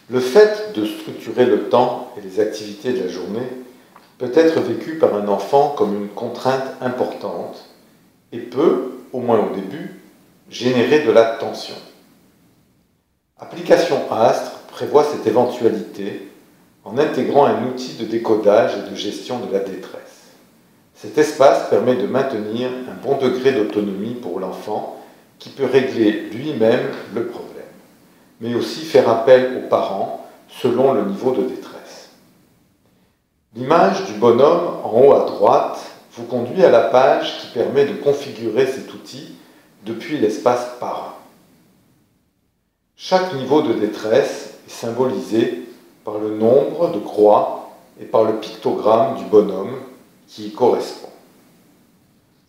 Le fait de structurer le temps et les activités de la journée peut être vécu par un enfant comme une contrainte importante et peut, au moins au début, générer de la tension. Application Astre prévoit cette éventualité en intégrant un outil de décodage et de gestion de la détresse. Cet espace permet de maintenir un bon degré d'autonomie pour l'enfant qui peut régler lui-même le problème, mais aussi faire appel aux parents selon le niveau de détresse. L'image du bonhomme en haut à droite vous conduit à la page qui permet de configurer cet outil depuis l'espace parent. Chaque niveau de détresse est symbolisé par le nombre de croix et par le pictogramme du bonhomme qui y correspond.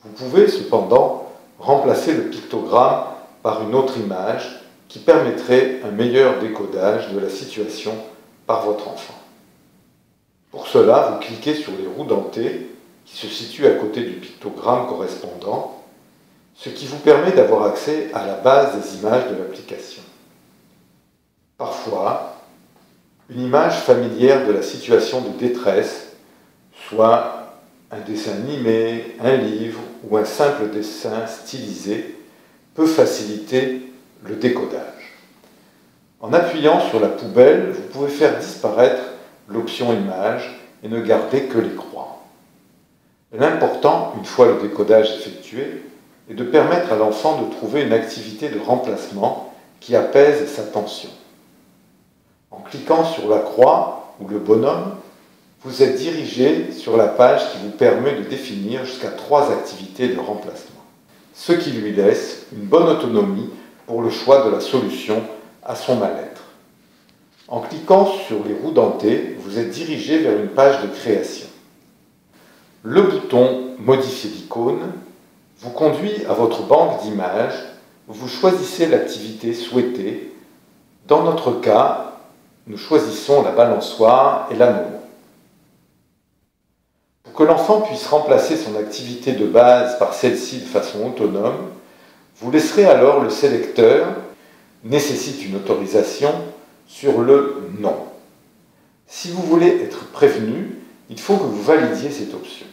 Vous pouvez cependant remplacer le pictogramme par une autre image qui permettrait un meilleur décodage de la situation par votre enfant. Pour cela, vous cliquez sur les roues dentées qui se situent à côté du pictogramme correspondant, ce qui vous permet d'avoir accès à la base des images de l'application. Parfois, une image familière de la situation de détresse, soit un dessin animé, un livre ou un simple dessin stylisé, peut faciliter le décodage. En appuyant sur la poubelle, vous pouvez faire disparaître l'option image et ne garder que les croix. L'important, une fois le décodage effectué, est de permettre à l'enfant de trouver une activité de remplacement qui apaise sa tension. En cliquant sur la croix ou le bonhomme, vous êtes dirigé sur la page qui vous permet de définir jusqu'à 3 activités de remplacement, ce qui lui laisse une bonne autonomie pour le choix de la solution à son mal-être. En cliquant sur les roues dentées, vous êtes dirigé vers une page de création. Le bouton « Modifier l'icône » vous conduit à votre banque d'images où vous choisissez l'activité souhaitée. Dans notre cas, nous choisissons la balançoire et l'anneau. Pour que l'enfant puisse remplacer son activité de base par celle-ci de façon autonome, vous laisserez alors le sélecteur « Nécessite une autorisation » sur le « Non ». Si vous voulez être prévenu, il faut que vous validiez cette option.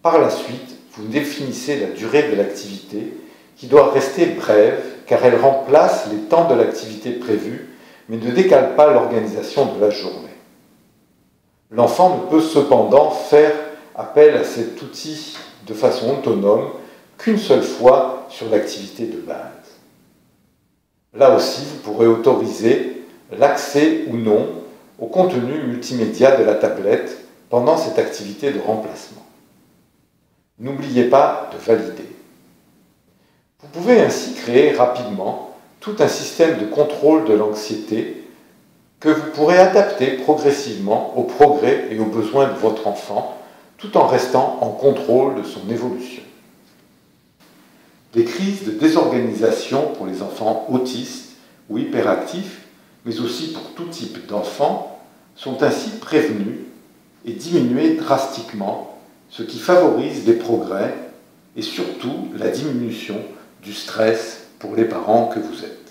Par la suite, vous définissez la durée de l'activité qui doit rester brève car elle remplace les temps de l'activité prévue mais ne décale pas l'organisation de la journée. L'enfant ne peut cependant faire appel à cet outil de façon autonome qu'une seule fois sur l'activité de base. Là aussi, vous pourrez autoriser l'accès ou non au contenu multimédia de la tablette pendant cette activité de remplacement. N'oubliez pas de valider. Vous pouvez ainsi créer rapidement tout un système de contrôle de l'anxiété que vous pourrez adapter progressivement aux progrès et aux besoins de votre enfant, tout en restant en contrôle de son évolution. Des crises de désorganisation pour les enfants autistes ou hyperactifs, mais aussi pour tout type d'enfants, sont ainsi prévenues et diminuées drastiquement, ce qui favorise les progrès et surtout la diminution du stress pour les parents que vous êtes.